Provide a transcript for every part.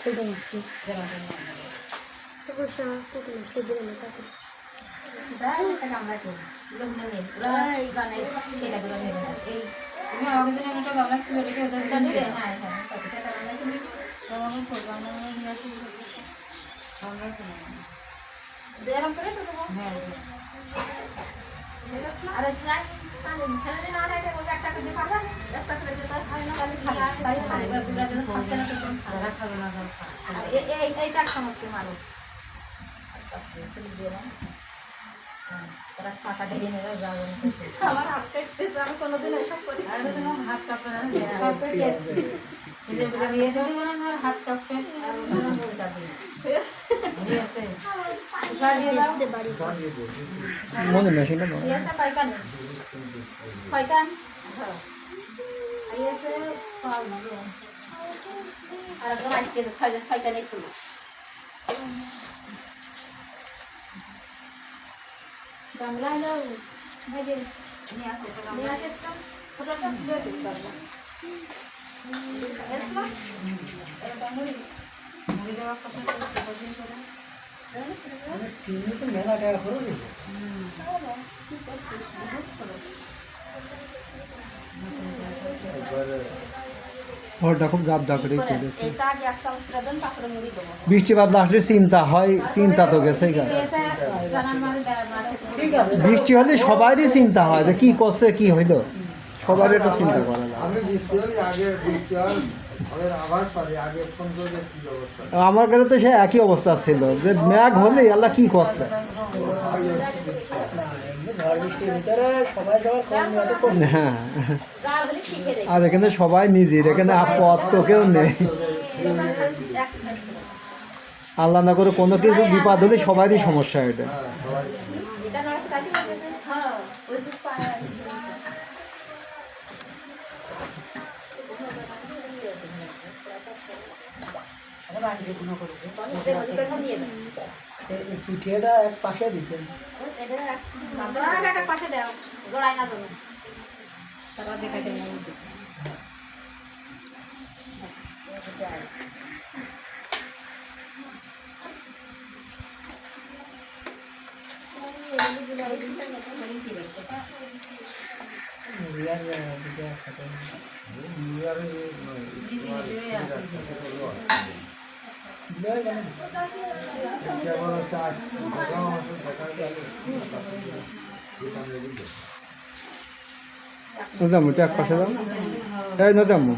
কোটা মাছটি অবশ্য কোটা মাছটি দিলে না কাকে আমার হাত কাটতেছে আমি কোনোদিন এসব করি হাত কাঁপে না হাত কাঁপে মনে মেশিনটা পাইকান পাইকান আর আজকে ছয়টা নেই খুলো গামলা হলো ভেজে নিয়ে আসে একটা ছোটটা ছিল দিতে পারবো মুড়ি দেওয়া কষা করে তিনি তো মেলা টাকা খরচ হয়েছে ঘরটা খুব জাপ জাপ করে কেটেছে বৃষ্টিপাত লাস্টে চিন্তা হয় চিন্তা তো গেছে বৃষ্টি হলে সবারই চিন্তা হয় যে কি করছে কি হইলো সবার এটা চিন্তা করা যায় আমার কাছে তো সে একই অবস্থা ছিল যে ম্যাঘ হলে আল্লাহ কি করছে হ্যাঁ আর এখানে সবাই নিজের এখানে পথ তো কেউ নেই আল্লাহ না করে কোনো কিছু বিপদ হলে সবারই সমস্যা এটা পিঠিটা এক পাশে দিতেন পাশে দাও জোড়াই না তুমি তারপর দেখাই দেবো নদাম্মু একটু এক পাশে দাও এই নদাম্মু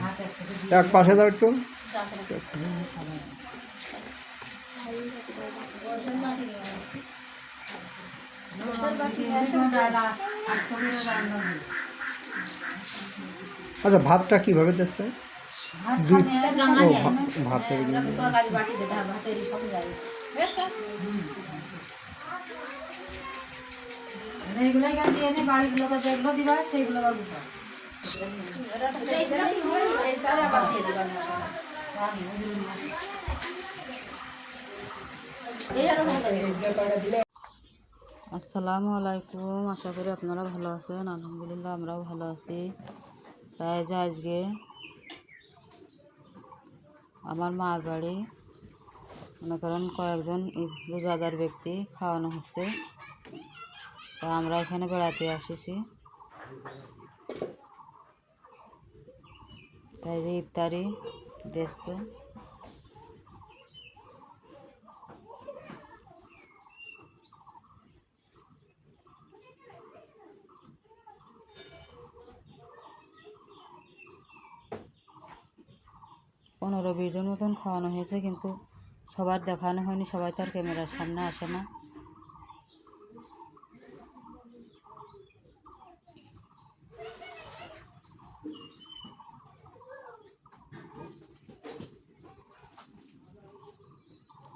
এক পাশে দাও একটু আচ্ছা ভাতটা কিভাবে দিচ্ছে ভাতের এইগুলো এখান দিয়ে এনে বাড়িগুলোকে যেগুলো দিবা সেইগুলো আসসালামু আলাইকুম আশা করি আপনারা ভালো আছেন আলহামদুলিল্লাহ আমরাও ভালো আছি তাই যে আজকে আমার মার বাড়ি মনে করেন কয়েকজন রোজাদার ব্যক্তি খাওয়ানো হচ্ছে তা আমরা এখানে বেড়াতে আসিছি তাই যে ইফতারি দিচ্ছে পনেরো 20 জন মতন খাওয়ানো হয়েছে কিন্তু সবার দেখানো হয়নি সবাই তার ক্যামেরার সামনে আসে না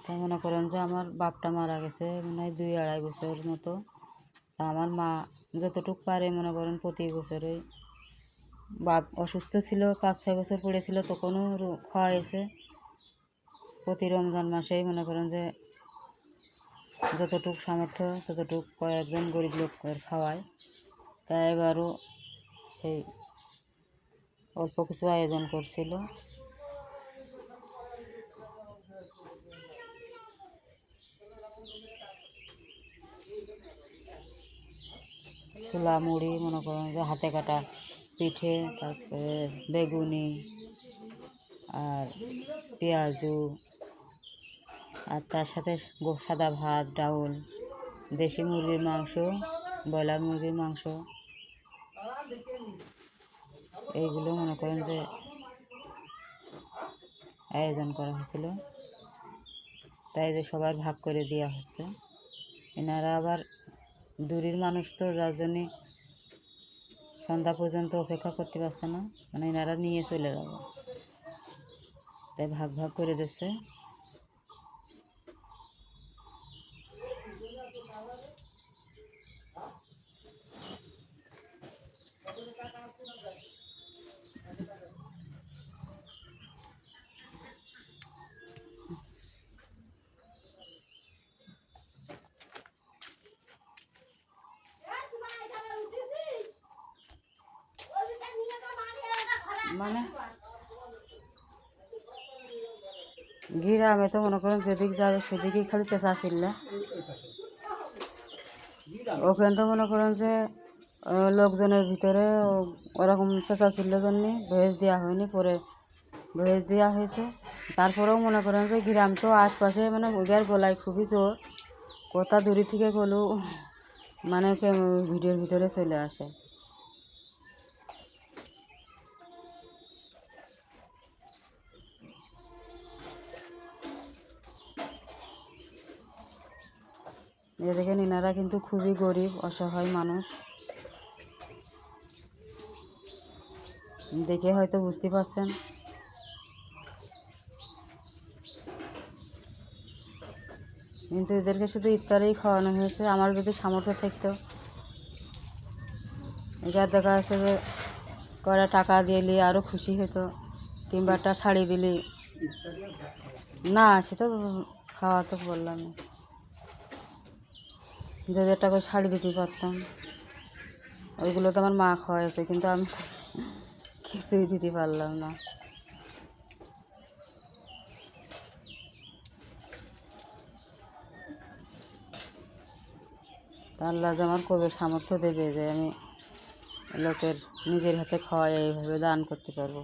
তাই মনে করেন যে আমার বাপটা মারা গেছে মনে হয় 2-2.5 বছর মতো তা আমার মা যতটুকু পারে মনে করেন প্রতি বছরে বাপ অসুস্থ ছিল 5-6 বছর পড়েছিল তখনও খাওয়াইছে প্রতি রমজান মাসেই মনে করেন যে যতটুকু সামর্থ্য ততটুকু কয়েকজন গরিব লোকের খাওয়ায় তাই এবারও সেই অল্প কিছু আয়োজন করছিল ছোলা মুড়ি মনে করেন যে হাতে কাটা পিঠে, তারপরে বেগুনি আর পেঁয়াজু, আর তার সাথে সাদা ভাত, ডাউল, দেশি মুরগির মাংস, ব্রয়লার মুরগির মাংস, এইগুলো মনে করেন যে আয়োজন করা হয়েছিল। তাই যে সবার ভাগ করে দেওয়া হচ্ছে। এনারা আবার দূরের মানুষ তো, যার জন্যে সন্ধ্যা পর্যন্ত অপেক্ষা করতে পারছে না, মানে এনারা নিয়ে চলে যাবে, তাই ভাগ ভাগ করে দিচ্ছে। মানে গ্রামে তো মনে করেন যেদিক যাবে সেদিকেই খালি চেঁচা চিল্লা। ওখানে তো মনে করেন যে লোকজনের ভিতরে ওরকম চেঁচা চিল্লার জন্যে ভয়েস দেওয়া হয়নি, পরে ভয়েস দেওয়া হয়েছে। তারপরেও মনে করেন যে গ্রাম তো আশপাশে, মানে ওদের গলায় খুবই জোর, কোথা দূরে থেকে গেলেও মানে ভিডিওর ভিতরে চলে আসে। এ দেখেন এনারা কিন্তু খুবই গরিব অসহায় মানুষ, দেখে হয়তো বুঝতে পারছেন। কিন্তু এদেরকে শুধু ইফতারেই খাওয়ানো হয়েছে। আমার যদি সামর্থ্য থাকতো, এবার দেখা যাচ্ছে যে কয়টা টাকা দিলে আরও খুশি হতো, কিংবা একটা শাড়ি দিলি না, সে তো খাওয়া তো বললাম, যদি একটা করে শাড়ি দিতে পারতাম। ওইগুলো তো আমার মা খাওয়াইছে, কিন্তু আমি তো কিছুই দিতে পারলাম না। তা আল্লাহ যে আমার কবে সামর্থ্য দেবে যে আমি লোকের নিজের হাতে খাওয়াই এইভাবে দান করতে পারবো।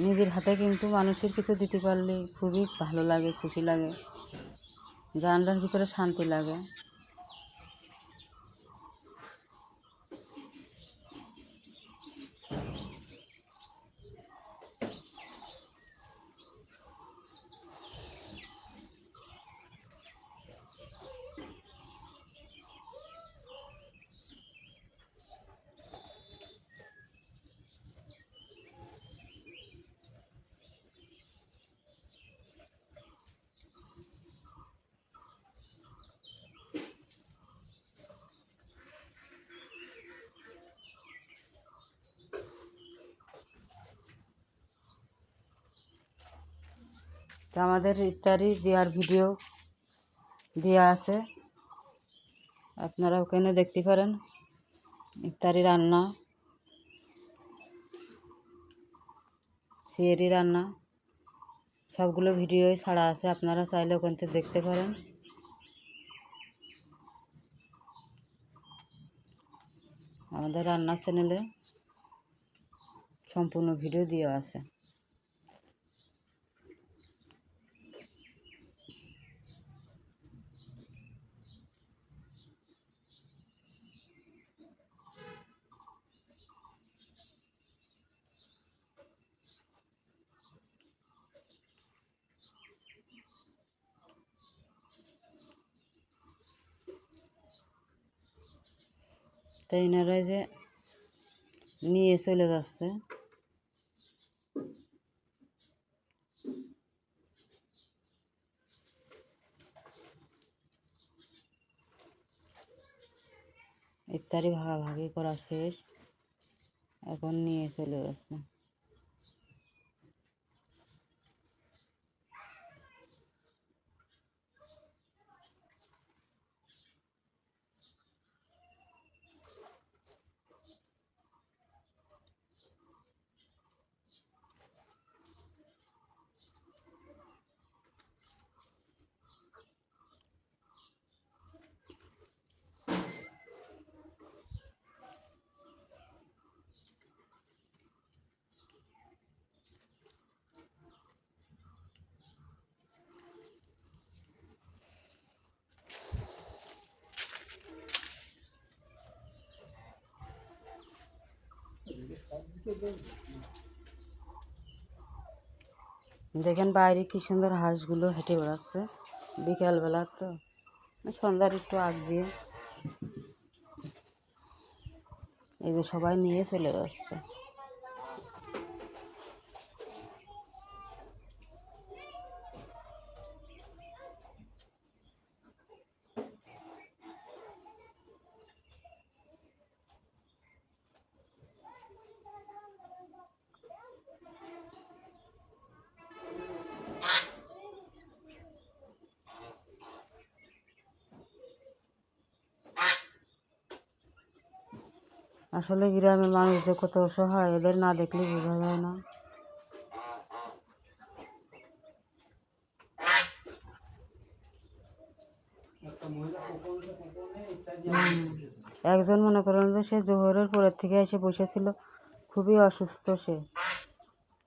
নিজের হাতে কিন্তু মানুষের কিছু দিতে পারলে খুবই ভালো লাগে, খুশি লাগে, জানলার ভিতরে শান্তি লাগে। তো আমাদের ইফতারি দেওয়ার ভিডিও দেওয়া আছে, আপনারা ওখানে দেখতে পারেন। ইফতারি রান্না, সিয়েরি রান্না, সবগুলো ভিডিওই ছাড়া আছে, আপনারা চাইলে ওখান থেকে দেখতে পারেন। আমাদের রান্নার চ্যানেলে সম্পূর্ণ ভিডিও দেওয়া আছে। তাই এনারা যে নিয়ে চলে যাচ্ছে, ইফতারি ভাগাভাগি করা শেষ, এখন নিয়ে চলে যাচ্ছে। দেখেন বাইরে কি সুন্দর হাঁসগুলো হেঁটে বেড়াচ্ছে বিকালবেলা, তো সন্ধ্যার একটু আগ দিয়ে এই যে সবাই নিয়ে চলে যাচ্ছে। আসলে গ্রামের মানুষ যে কত অসহায়, এদের না দেখলে বোঝা যায় না। একজন মনে করেন যে সে জোহরের পরের থেকে এসে বসেছিল, খুবই অসুস্থ,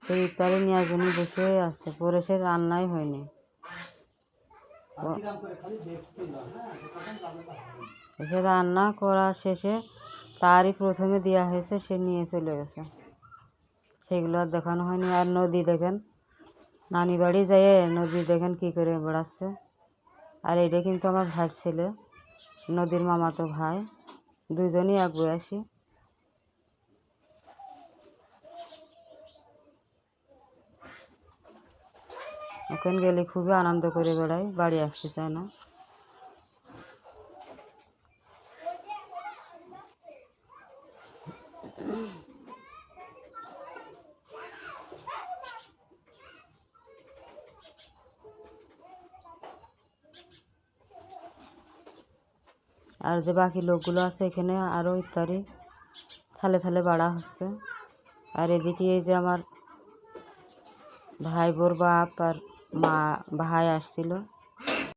সেই ইফতারি নেওয়ার জন্য বসে আছে, পরে সে রান্নাই হয়নি। সে রান্না করা শেষে তারই প্রথমে দেওয়া হয়েছে, সে নিয়ে চলে গেছে, সেগুলো আর দেখানো হয়নি। আর নদী দেখেন, নানি বাড়ি যেয়ে নদী দেখেন কী করে বেড়াচ্ছে। আর এটা কিন্তু আমার ভাই ছেলে, নদীর মামাতো ভাই, দুজনই এক বয়সী। ওখানে গেলে খুবই আনন্দ করে বেড়ায়, বাড়ি আসতে চায় না। আর যে বাকি লোকগুলো আছে এখানে আরও ইফতারি থালে থালে বাড়া হচ্ছে। আর এদিকে এই যে আমার ভাই বোর বাপ আর মা ভাই আসছিল।